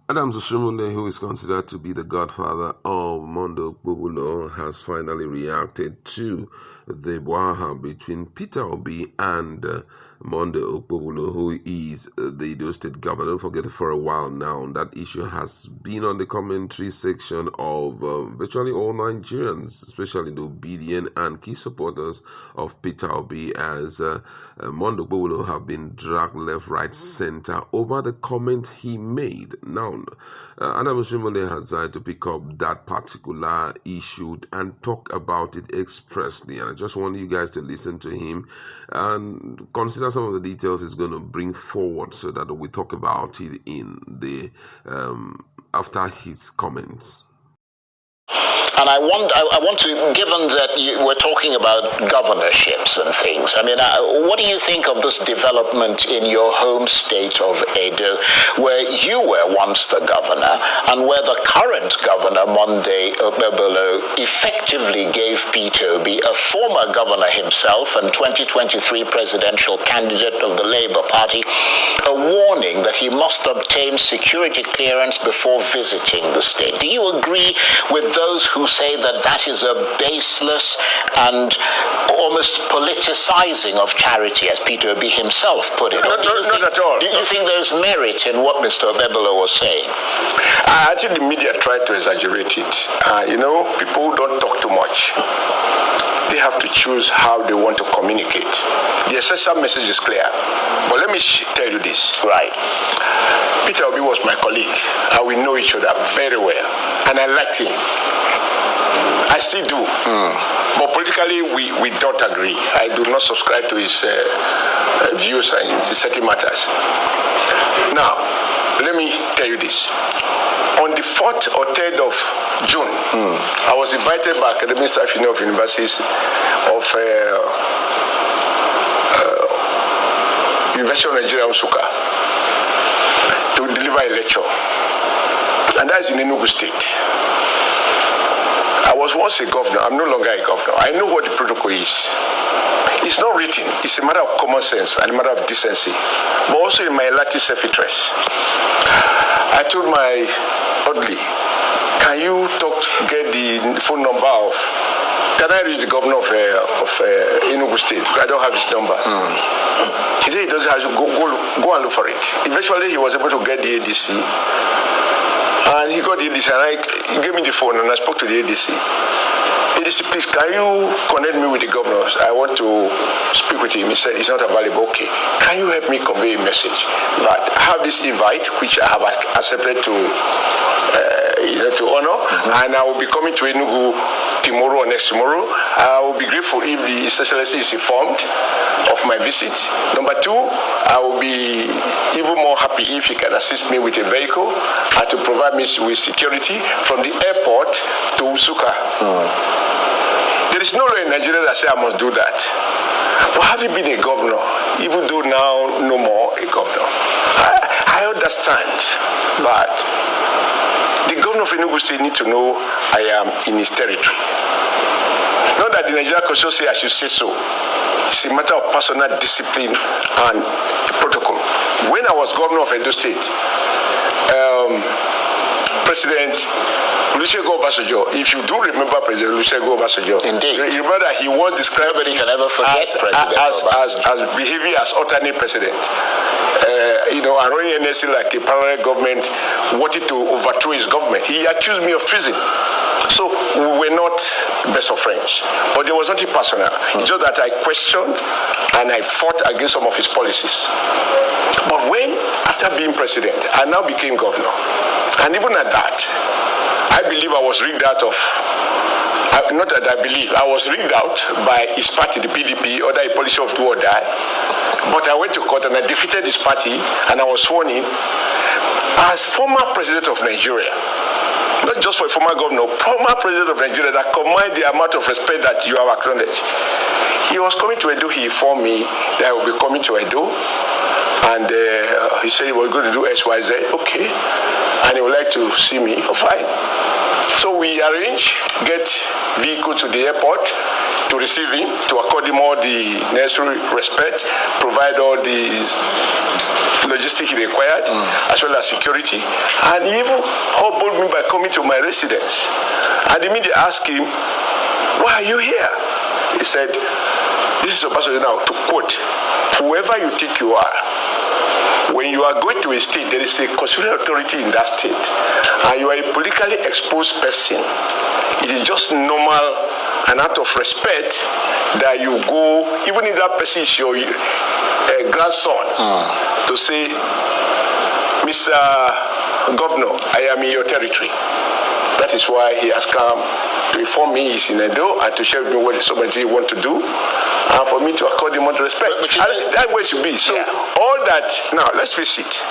Adams Oshiomole, who is considered to be the godfather of Okpebholo, has finally reacted to the waha between Peter Obi and Okpebholo, who is the Edo State governor. Don't forget, for a while now, that issue has been on the commentary section of virtually all Nigerians, especially the obedient and key supporters of Peter Obi, as Okpebholo have been dragged left, right, center over the comment he made. Now, Adam Oshiomhole has decided to pick up that particular issue and talk about it expressly. And I just want you guys to listen to him and consider some of the details he's going to bring forward so that we talk about it in the after his comments. And I want to, given that we're talking about governorships and things, what do you think of this development in your home state of Edo, where you were once the governor, and where the current governor, Okpebholo, effectively gave Peter Obi, a former governor himself and 2023 presidential candidate of the Labour Party, a warning that he must obtain security clearance before visiting the state? Do you agree with those who say that that is a baseless and almost politicizing of charity, as Peter Obi himself put it? Not at all. Do you think there's merit in what Mr. Okpebholo was saying? I think the media tried to exaggerate it. People don't talk too much. They have to choose how they want to communicate. The essential message is clear. But let me tell you this. Right. Peter Obi was my colleague, and we know each other very well. And I liked him. I still do. But politically, we don't agree. I do not subscribe to his views in certain matters. Now, let me tell you this. On the 4th or 3rd of June, I was invited by Academic Staff Union of Universities of University of Nigeria, Nsukka, to deliver a lecture. And that is in Enugu State. I was once a governor. I'm no longer a governor. I know what the protocol is. It's not written. It's a matter of common sense and a matter of decency, but also in my latest self-interest. I told my orderly, can you get the phone number of, can I reach the governor of Enugu State? I don't have his number. He said he doesn't have to go and look for it. Eventually, he was able to get the ADC. And he got the ADC, and he gave me the phone, and I spoke to the ADC. ADC, please, can you connect me with the governor? I want to speak with him. He said, it's not available. Okay. Can you help me convey a message? But I have this invite, which I have accepted to honor, and I will be coming to Enugu tomorrow or next tomorrow. I will be grateful if the His Excellency is informed of my visit. Number 2, I will be even more happy if he can assist me with a vehicle and to provide me with security from the airport to Nsukka. There is no law in Nigeria that says I must do that. But having been a governor, even though now no more a governor, I understand that the governor of Enugu State needs to know I am in his territory. Not that the Nigerian Constitution says I should say so. It's a matter of personal discipline and protocol. When I was governor of Edo State, President Olusegun Obasanjo, if you do remember President Olusegun Obasanjo, indeed, you remember that he was described nobody can ever forget as behaving as alternate president. And running NSC like a parallel government, wanted to overthrow his government. He accused me of treason. So we were not best of friends. But there was nothing personal. It's just that I questioned and I fought against some of his policies. But when, after being president, I now became governor, and even at that, I believe I was rigged out of, not that I believe, I was rigged out by his party, the PDP, under a policy of do or die. But I went to court and I defeated his party, and I was sworn in as former president of Nigeria. Not just for a former governor, former president of Nigeria that command the amount of respect that you have acknowledged. He was coming to Edo. He informed me that I will be coming to Edo. And he said he was going to do XYZ. Okay. And he would like to see me. Oh, fine. So we arrange, get vehicle to the airport. to receive him, to accord him all the necessary respect, provide all the logistics he required, as well as security. And he even humbled me by coming to my residence. And immediately asked him, "Why are you here?" He said, "This is Obasanjo now," to quote, "Whoever you think you are, when you are going to a state, there is a constitutional authority in that state, and you are a politically exposed person. It is just normal and out of respect that you go, even if that person is your grandson, to say, Mr. Governor, I am in your territory." That is why he has come to inform me he's in Edo and to share with me what somebody want to do, and for me to accord him all the respect. That way it should be. So all that, now let's face it,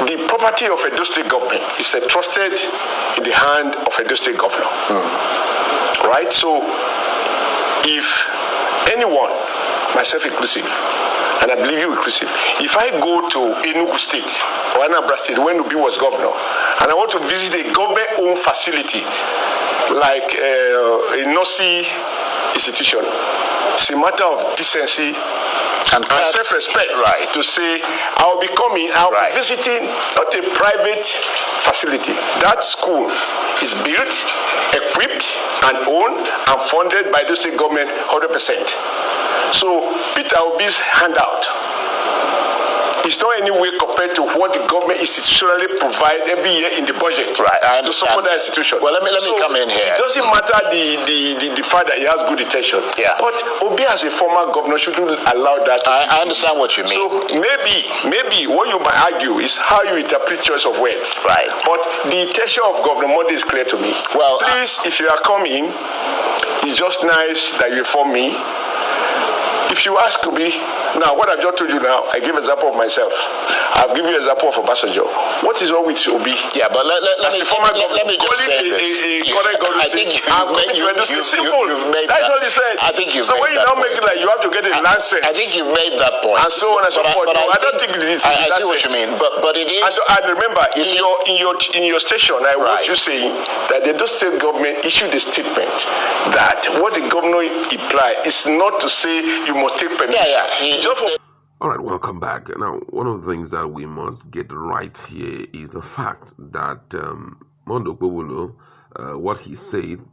the property of Edo State government is trusted in the hand of Edo State governor. Right? So if anyone, myself inclusive, and I believe you inclusive, if I go to Enugu State or Anambra State when Obi was governor, and I want to visit a government-owned facility like a NOSI institution, it's a matter of decency and self-respect, right, to say I'll be coming, I'll be visiting not a private facility. That school is built, equipped, and owned and funded by the state government 100%. So Peter Obi's handout is not any way compared to what the government institutionally provide every year in the budget, right? I understand. To support that institution. Well, let me come in here. It doesn't matter the fact that he has good intention. Yeah. But Obi as a former governor shouldn't allow that. I understand what you mean. So maybe what you might argue is how you interpret choice of words. Right. But the intention of Governor Monday is clear to me. Well, please, if you are coming, it's just nice that you inform me. If you ask me, now what I've just told you now, I give an example of myself. I've given you an example of Obasanjo. What is wrong with Obi? Yeah, but let me just say this. I think you've made That's what he said. I think you've so when you now make it like you have to get a nonsense. I think you've made that point. And so on and so forth. I don't think it is. I see what you mean. But it is. And remember, in your station, I want you saying that the Edo State government issued a statement that what the governor implied is not to say you must take permission. All right, welcome back. Now, one of the things that we must get right here is the fact that Mondo Okpebholo, what he said,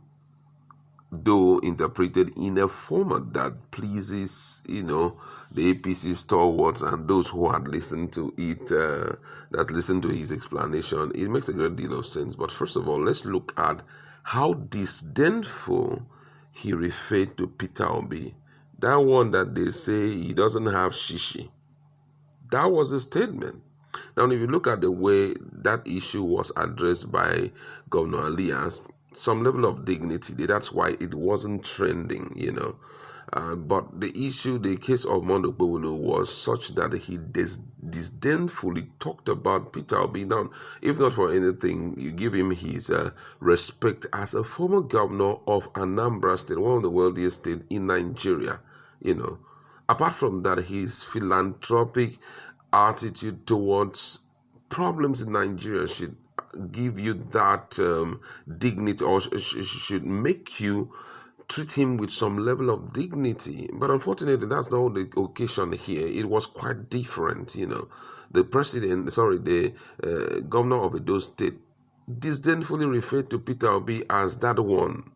though interpreted in a format that pleases, the APC stalwarts and those who had listened to it, that listened to his explanation, it makes a great deal of sense. But first of all, let's look at how disdainful he referred to Peter Obi. That one that they say he doesn't have shishi. That was the statement. Now, if you look at the way that issue was addressed by Governor Alias, some level of dignity, that's why it wasn't trending, But the issue, the case of Mondo Okpebholo was such that he disdainfully talked about Peter Obi. Now, if not for anything, you give him his respect as a former governor of Anambra State, one of the wealthiest states in Nigeria. Apart from that, his philanthropic attitude towards problems in Nigeria should give you that dignity, or should make you treat him with some level of dignity. But unfortunately, that's not the occasion here. It was quite different. The governor of Edo State disdainfully referred to Peter Obi as that one.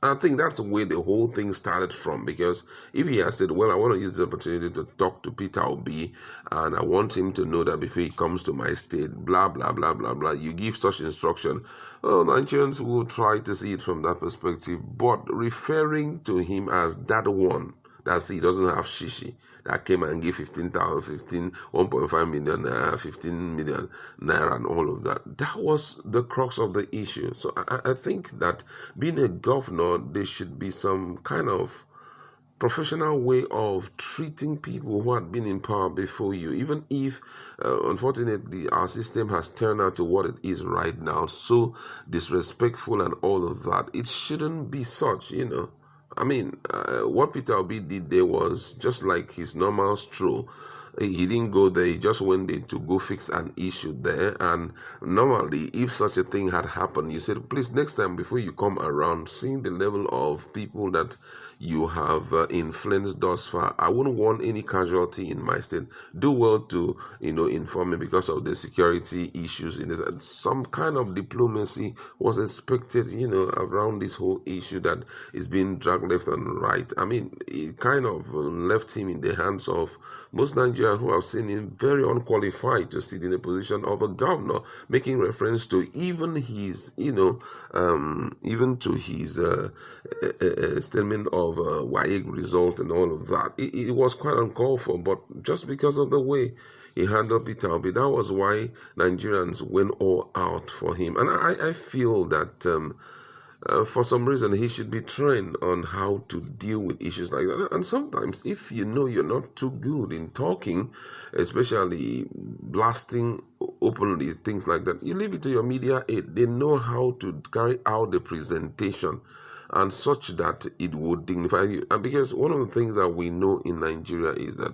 I think that's where the whole thing started from, because if he had said, well, I want to use the opportunity to talk to Peter Obi, and I want him to know that before he comes to my state, blah, blah, blah, blah, blah, you give such instruction, Nigerians will try to see it from that perspective. But referring to him as that one, that's he doesn't have shishi, that came and gave 1.5 million, 15 million naira and all of that. That was the crux of the issue. So I think that being a governor, there should be some kind of professional way of treating people who had been in power before you, even if, unfortunately, our system has turned out to what it is right now, so disrespectful and all of that. It shouldn't be such, I mean, what Peter Obi did there was just like his normal stroll. He didn't go there. He just went there to go fix an issue there. And normally, if such a thing had happened, you said, please, next time before you come around, seeing the level of people that you have influenced thus far, I wouldn't want any casualty in my state. Do well to, inform me because of the security issues. In this, some kind of diplomacy was expected, around this whole issue that is being dragged left and right. I mean, it kind of left him in the hands of most Nigerians who have seen him very unqualified to sit in the position of a governor, making reference to even his, even to his statement of WAEG result and all of that. It was quite uncalled for, but just because of the way he handled Peter Obi, that was why Nigerians went all out for him. And I feel that for some reason, he should be trained on how to deal with issues like that. And sometimes, if you know you're not too good in talking, especially blasting openly, things like that, you leave it to your media aid. They know how to carry out the presentation and such that it would dignify you. And because one of the things that we know in Nigeria is that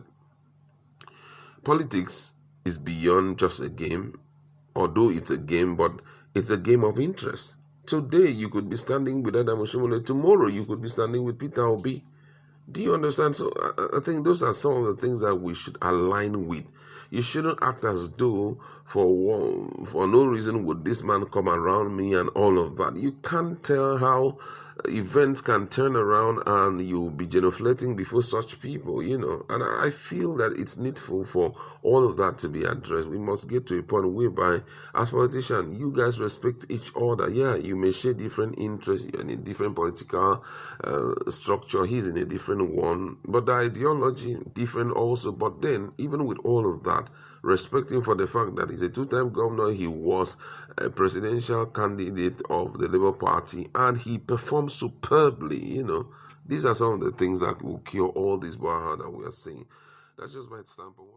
politics is beyond just a game, although it's a game, but it's a game of interest. Today, you could be standing with Adam Oshiomole. Tomorrow, you could be standing with Peter Obi. Do you understand? So I think those are some of the things that we should align with. You shouldn't act as though for no reason would this man come around me and all of that. You can't tell how events can turn around and you'll be genuflecting before such people, And I feel that it's needful for all of that to be addressed. We must get to a point whereby, as politicians, you guys respect each other. Yeah, you may share different interests. You're in a different political structure. He's in a different one. But the ideology different also. But then, even with all of that, respecting for the fact that he's a two-time governor, he was a presidential candidate of the Labour Party, and he performed superbly, These are some of the things that will cure all this brouhaha that we are seeing. That's just my standpoint.